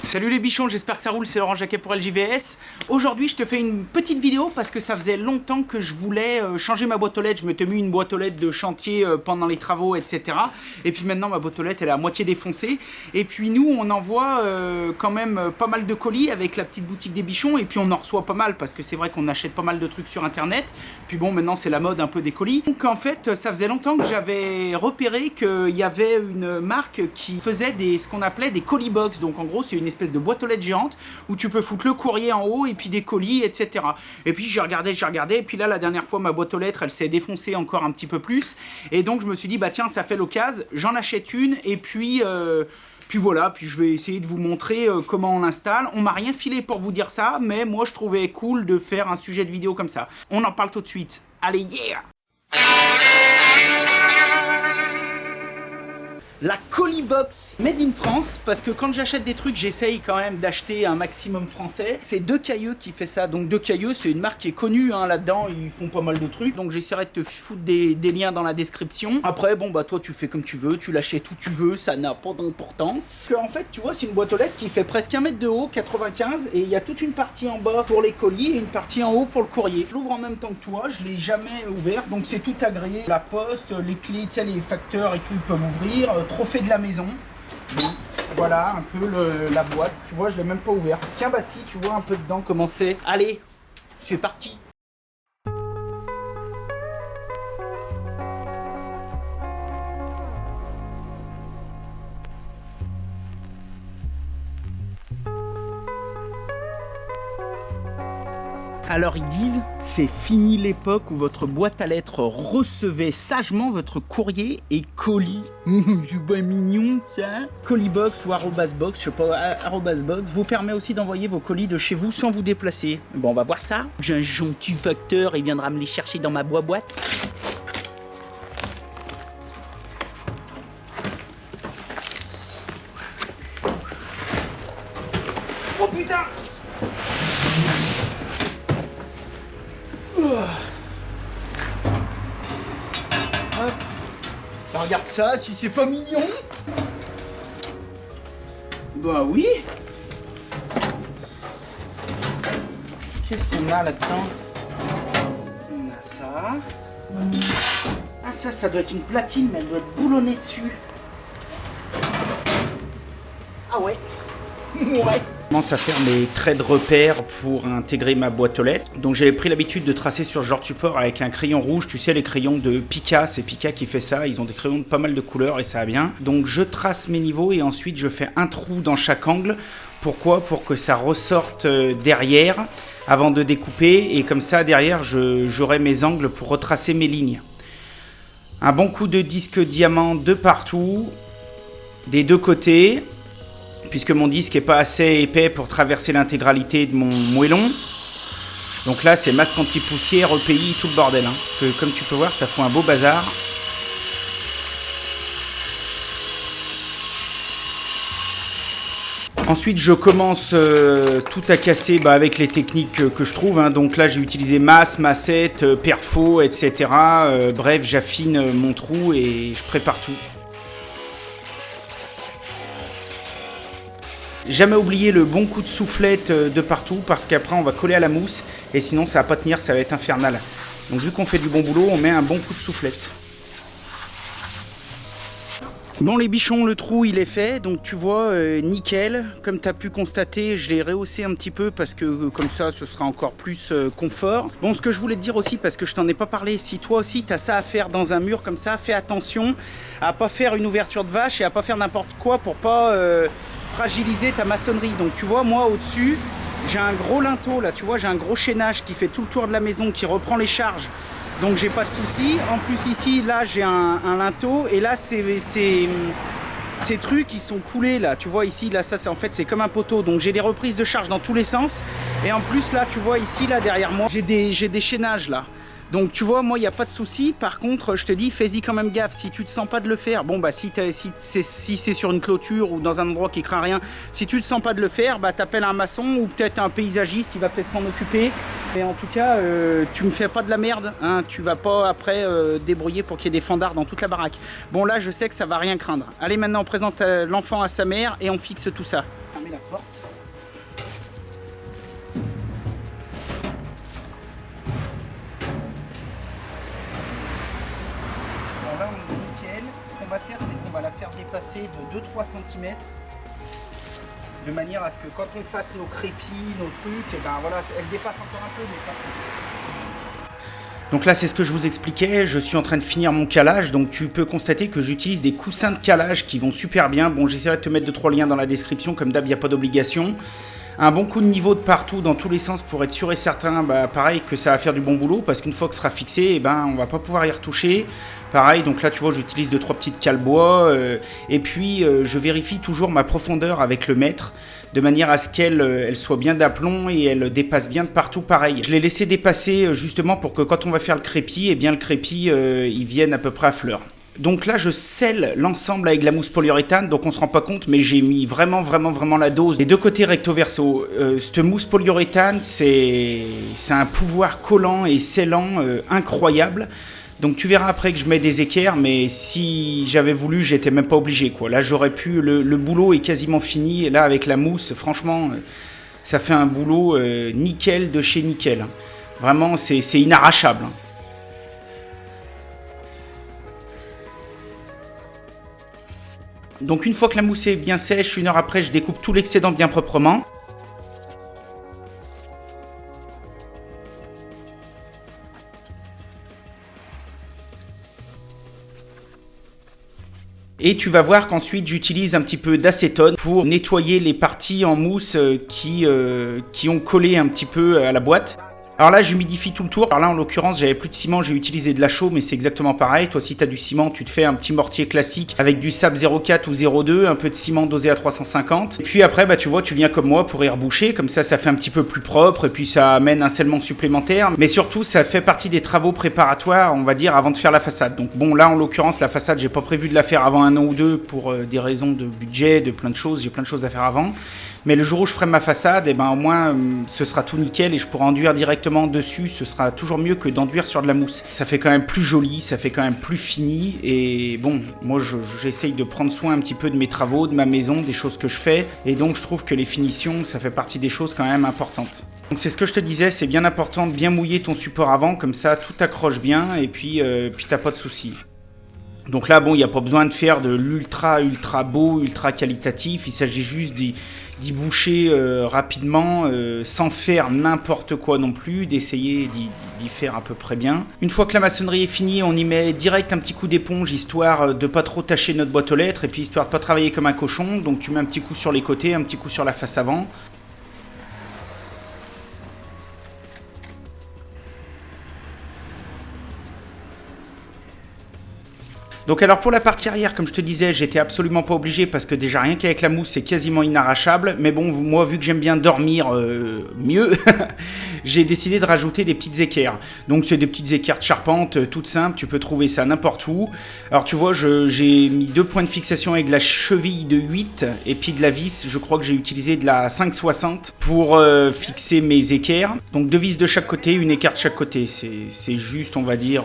Salut les bichons, j'espère que ça roule, c'est Laurent Jacquet pour LJVS. Aujourd'hui je te fais une petite vidéo parce que ça faisait longtemps que je voulais changer ma boîte aux lettres. Je m'étais mis une boîte aux lettres de chantier pendant les travaux, etc. Et puis maintenant ma boîte aux lettres elle est à moitié défoncée. Et puis nous on envoie quand même pas mal de colis avec la petite boutique des bichons. Et puis on en reçoit pas mal parce que c'est vrai qu'on achète pas mal de trucs sur internet. Puis bon, maintenant c'est la mode un peu des colis. Donc en fait ça faisait longtemps que j'avais repéré qu'il y avait une marque qui faisait ce qu'on appelait des colis box. Donc en gros c'est une espèce de boîte aux lettres géante où tu peux foutre le courrier en haut et puis des colis, etc. Et puis j'ai regardé, et puis là la dernière fois ma boîte aux lettres elle s'est défoncée encore un petit peu plus. Et donc je me suis dit bah tiens ça fait l'occasion, j'en achète une et puis voilà, puis je vais essayer de vous montrer comment on l'installe. On m'a rien filé pour vous dire ça, mais moi je trouvais cool de faire un sujet de vidéo comme ça. On en parle tout de suite. Allez, yeah! La Colibox Made in France, parce que quand j'achète des trucs, j'essaye quand même d'acheter un maximum français. C'est Deux Cailleux qui fait ça. Donc Deux Cailleux, c'est une marque qui est connue hein, là-dedans, ils font pas mal de trucs. Donc j'essaierai de te foutre des liens dans la description. Après, bon bah toi tu fais comme tu veux, tu l'achètes où tu veux, ça n'a pas d'importance. En fait, tu vois, c'est une boîte aux lettres qui fait presque 1 mètre de haut, 95, et il y a toute une partie en bas pour les colis et une partie en haut pour le courrier. Je l'ouvre en même temps que toi, je l'ai jamais ouvert, donc c'est tout agréé. La poste, les clés, tu sais, les facteurs et tout, ils peuvent ouvrir. Trophée de la maison. Bon, voilà un peu la boîte. Tu vois, je l'ai même pas ouvert. Tiens, bah si, tu vois un peu dedans comment c'est. Allez, c'est parti. Alors ils disent, c'est fini l'époque où votre boîte à lettres recevait sagement votre courrier et colis. C'est pas mignon ça. Colibox ou arrobasbox, je sais pas, arrobasbox vous permet aussi d'envoyer vos colis de chez vous sans vous déplacer. Bon, on va voir ça. J'ai un gentil facteur, il viendra me les chercher dans ma boîte. Oh putain! Hop. Bah, regarde ça, si c'est pas mignon. Bah oui. Qu'est-ce qu'on a là-dedans? On a ça. Ah ça doit être une platine, mais elle doit être boulonnée dessus. Ah ouais. Ouais. Je commence à faire mes traits de repère pour intégrer ma boîte aux lettres. Donc j'avais pris l'habitude de tracer sur ce genre de support avec un crayon rouge. Tu sais, les crayons de Pika, c'est Pika qui fait ça. Ils ont des crayons de pas mal de couleurs et ça va bien. Donc je trace mes niveaux et ensuite je fais un trou dans chaque angle. Pourquoi? Pour que ça ressorte derrière avant de découper. Et comme ça, derrière, j'aurai mes angles pour retracer mes lignes. Un bon coup de disque diamant de partout, des deux côtés. Puisque mon disque n'est pas assez épais pour traverser l'intégralité de mon moellon. Donc là, c'est masque anti-poussière, EPI, tout le bordel. Hein. Parce que comme tu peux voir, ça fout un beau bazar. Ensuite, je commence tout à casser avec les techniques que je trouve. Hein. Donc là, j'ai utilisé masse, massette, perfo, etc. Bref, j'affine mon trou et je prépare tout. Jamais oublier le bon coup de soufflette de partout parce qu'après on va coller à la mousse et sinon ça va pas tenir, ça va être infernal. Donc vu qu'on fait du bon boulot, on met un bon coup de soufflette. Bon les bichons, le trou il est fait, donc tu vois, nickel. Comme tu as pu constater, je l'ai rehaussé un petit peu parce que comme ça ce sera encore plus confort. Bon, ce que je voulais te dire aussi, parce que je t'en ai pas parlé, si toi aussi tu as ça à faire dans un mur comme ça, fais attention à pas faire une ouverture de vache et à pas faire n'importe quoi pour pas fragiliser ta maçonnerie. Donc tu vois, moi au-dessus, j'ai un gros linteau là, tu vois, j'ai un gros chaînage qui fait tout le tour de la maison, qui reprend les charges. Donc j'ai pas de souci. En plus ici, là j'ai un linteau et là ces trucs qui sont coulés là, tu vois ici, là ça c'est en fait c'est comme un poteau. Donc j'ai des reprises de charge dans tous les sens. Et en plus là tu vois ici là derrière moi, j'ai des chaînages là. Donc tu vois, moi il n'y a pas de souci. Par contre, je te dis, fais-y quand même gaffe. Si tu te sens pas de le faire, bon bah si c'est sur une clôture ou dans un endroit qui craint rien, si tu te sens pas de le faire, bah t'appelles un maçon ou peut-être un paysagiste, il va peut-être s'en occuper. Mais en tout cas, tu me fais pas de la merde, hein. Tu vas pas après débrouiller pour qu'il y ait des fandards dans toute la baraque. Bon là, je sais que ça va rien craindre. Allez, maintenant on présente l'enfant à sa mère et on fixe tout ça. Ah, mais là. forte. Bon, là, on est nickel. Ce qu'on va faire, c'est qu'on va la faire dépasser de 2-3 cm. De manière à ce que quand on fasse nos crépis, nos trucs, et ben voilà, elle dépasse encore un peu, mais pas trop. Donc là, c'est ce que je vous expliquais, je suis en train de finir mon calage, donc tu peux constater que j'utilise des coussins de calage qui vont super bien. Bon, j'essaierai de te mettre 2-3 liens dans la description, comme d'hab, il n'y a pas d'obligation. Un bon coup de niveau de partout, dans tous les sens, pour être sûr et certain, bah, pareil, que ça va faire du bon boulot, parce qu'une fois que ce sera fixé, eh ben, on va pas pouvoir y retoucher. Pareil, donc là, tu vois, j'utilise 2-3 petites cales bois, et puis je vérifie toujours ma profondeur avec le mètre, de manière à ce qu'elle elle soit bien d'aplomb et elle dépasse bien de partout, pareil. Je l'ai laissé dépasser justement pour que quand on va faire le crépi, eh bien le crépi, il vienne à peu près à fleur. Donc là, je scelle l'ensemble avec de la mousse polyuréthane, donc on se rend pas compte, mais j'ai mis vraiment la dose des deux côtés recto-verso. Cette mousse polyuréthane, c'est un pouvoir collant et scellant incroyable. Donc tu verras après que je mets des équerres, mais si j'avais voulu, j'étais même pas obligé, quoi. Là, j'aurais pu, le boulot est quasiment fini, et là, avec la mousse, franchement, ça fait un boulot nickel de chez nickel. Vraiment, c'est inarrachable. Donc une fois que la mousse est bien sèche, 1 heure après, je découpe tout l'excédent bien proprement. Et tu vas voir qu'ensuite j'utilise un petit peu d'acétone pour nettoyer les parties en mousse qui ont collé un petit peu à la boîte. Alors là, j'humidifie tout le tour. Alors là, en l'occurrence, j'avais plus de ciment, j'ai utilisé de la chaux, mais c'est exactement pareil. Toi, si tu as du ciment, tu te fais un petit mortier classique avec du sable 0,4 ou 0,2, un peu de ciment dosé à 350. Et puis après, bah, tu vois, tu viens comme moi pour y reboucher. Comme ça fait un petit peu plus propre et puis ça amène un scellement supplémentaire. Mais surtout, ça fait partie des travaux préparatoires, on va dire, avant de faire la façade. Donc bon, là, en l'occurrence, la façade, j'ai pas prévu de la faire avant 1 an ou 2 pour des raisons de budget, de plein de choses. J'ai plein de choses à faire avant. Mais le jour où je ferai ma façade, eh ben, au moins, ce sera tout nickel et je pourrai enduire directement dessus. Ce sera toujours mieux que d'enduire sur de la mousse. Ça fait quand même plus joli, ça fait quand même plus fini. Et bon, moi, j'essaye de prendre soin un petit peu de mes travaux, de ma maison, des choses que je fais. Et donc, je trouve que les finitions, ça fait partie des choses quand même importantes. Donc c'est ce que je te disais, c'est bien important de bien mouiller ton support avant. Comme ça, tout accroche bien et puis t'as pas de soucis. Donc là, bon, il n'y a pas besoin de faire de l'ultra beau, ultra qualitatif. Il s'agit juste d'y boucher rapidement, sans faire n'importe quoi non plus, d'essayer d'y faire à peu près bien. Une fois que la maçonnerie est finie, on y met direct un petit coup d'éponge, histoire de pas trop tacher notre boîte aux lettres, et puis histoire de pas travailler comme un cochon. Donc tu mets un petit coup sur les côtés, un petit coup sur la face avant. Donc alors pour la partie arrière, comme je te disais, j'étais absolument pas obligé parce que déjà rien qu'avec la mousse c'est quasiment inarrachable. Mais bon, moi vu que j'aime bien dormir mieux, j'ai décidé de rajouter des petites équerres. Donc c'est des petites équerres de charpente, toutes simples, tu peux trouver ça n'importe où. Alors tu vois, j'ai mis 2 points de fixation avec de la cheville de 8 et puis de la vis, je crois que j'ai utilisé de la 5,60 pour fixer mes équerres. Donc 2 vis de chaque côté, une équerre de chaque côté. C'est juste, on va dire,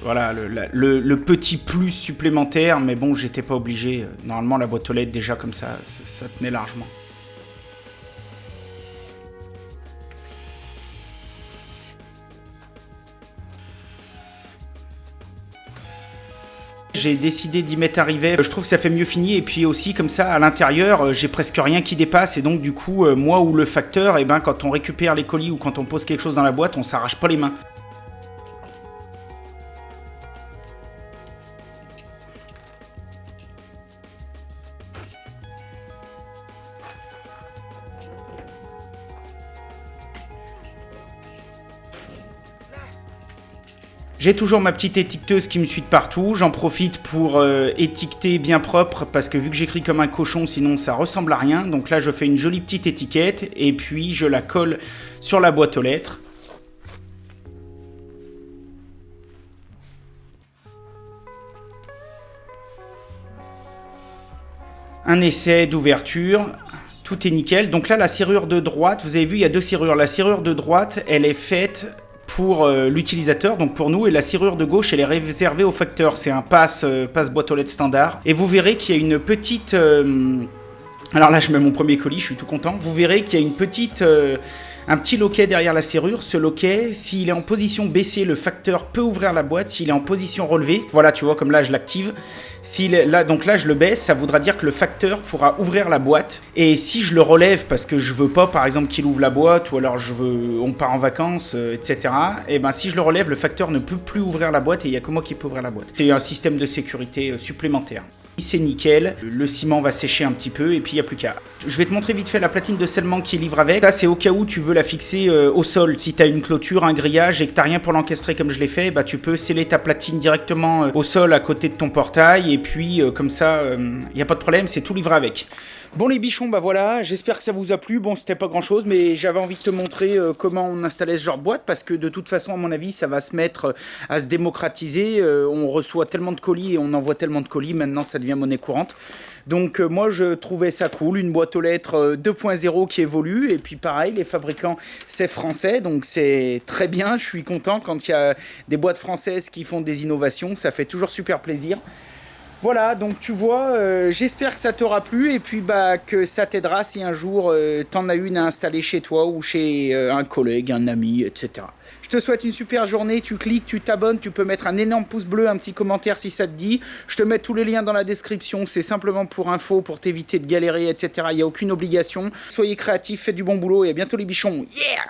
voilà, le petit plus supplémentaire, mais bon, j'étais pas obligé. Normalement, la boîte aux lettres, déjà comme ça tenait largement. J'ai décidé d'y mettre un rivet, je trouve que ça fait mieux fini, et puis aussi comme ça à l'intérieur j'ai presque rien qui dépasse, et donc du coup moi ou le facteur, et ben, quand on récupère les colis ou quand on pose quelque chose dans la boîte, on s'arrache pas les mains. J'ai toujours ma petite étiqueteuse qui me suit de partout, j'en profite pour étiqueter bien propre parce que vu que j'écris comme un cochon sinon ça ressemble à rien, donc là je fais une jolie petite étiquette et puis je la colle sur la boîte aux lettres. Un essai d'ouverture, tout est nickel. Donc là la serrure de droite, vous avez vu il y a 2 serrures, la serrure de droite elle est faite pour l'utilisateur, donc pour nous, et la serrure de gauche elle est réservée au facteur, c'est un passe boîte aux lettres standard, et vous verrez qu'il y a une petite Alors là, je mets mon premier colis, je suis tout content. Vous verrez qu'il y a une petite, un petit loquet derrière la serrure. Ce loquet, s'il est en position baissée, le facteur peut ouvrir la boîte. S'il est en position relevée, voilà, tu vois, comme là, je l'active. Donc là, je le baisse, ça voudra dire que le facteur pourra ouvrir la boîte. Et si je le relève parce que je veux pas, par exemple, qu'il ouvre la boîte, ou alors on part en vacances, etc. Et ben, si je le relève, le facteur ne peut plus ouvrir la boîte et il y a que moi qui peux ouvrir la boîte. C'est un système de sécurité supplémentaire. C'est nickel, le ciment va sécher un petit peu et puis il n'y a plus qu'à. Je vais te montrer vite fait la platine de scellement qui livre avec. Ça, c'est au cas où tu veux la fixer au sol. Si tu as une clôture, un grillage et que tu n'as rien pour l'encastrer comme je l'ai fait, bah, tu peux sceller ta platine directement au sol à côté de ton portail et puis comme ça, il n'y a pas de problème, c'est tout livré avec. Bon les bichons, bah voilà, j'espère que ça vous a plu. Bon, c'était pas grand chose, mais j'avais envie de te montrer comment on installait ce genre de boîte, parce que de toute façon, à mon avis, ça va se mettre à se démocratiser. On reçoit tellement de colis et on envoie tellement de colis, maintenant ça devient monnaie courante. Donc moi je trouvais ça cool, une boîte aux lettres 2.0 qui évolue, et puis pareil, les fabricants c'est français, donc c'est très bien, je suis content quand il y a des boîtes françaises qui font des innovations, ça fait toujours super plaisir. Voilà, donc tu vois, j'espère que ça t'aura plu et puis bah, que ça t'aidera si un jour t'en as une à installer chez toi ou chez un collègue, un ami, etc. Je te souhaite une super journée, tu cliques, tu t'abonnes, tu peux mettre un énorme pouce bleu, un petit commentaire si ça te dit. Je te mets tous les liens dans la description, c'est simplement pour info, pour t'éviter de galérer, etc. Il n'y a aucune obligation. Soyez créatifs, faites du bon boulot et à bientôt les bichons. Yeah!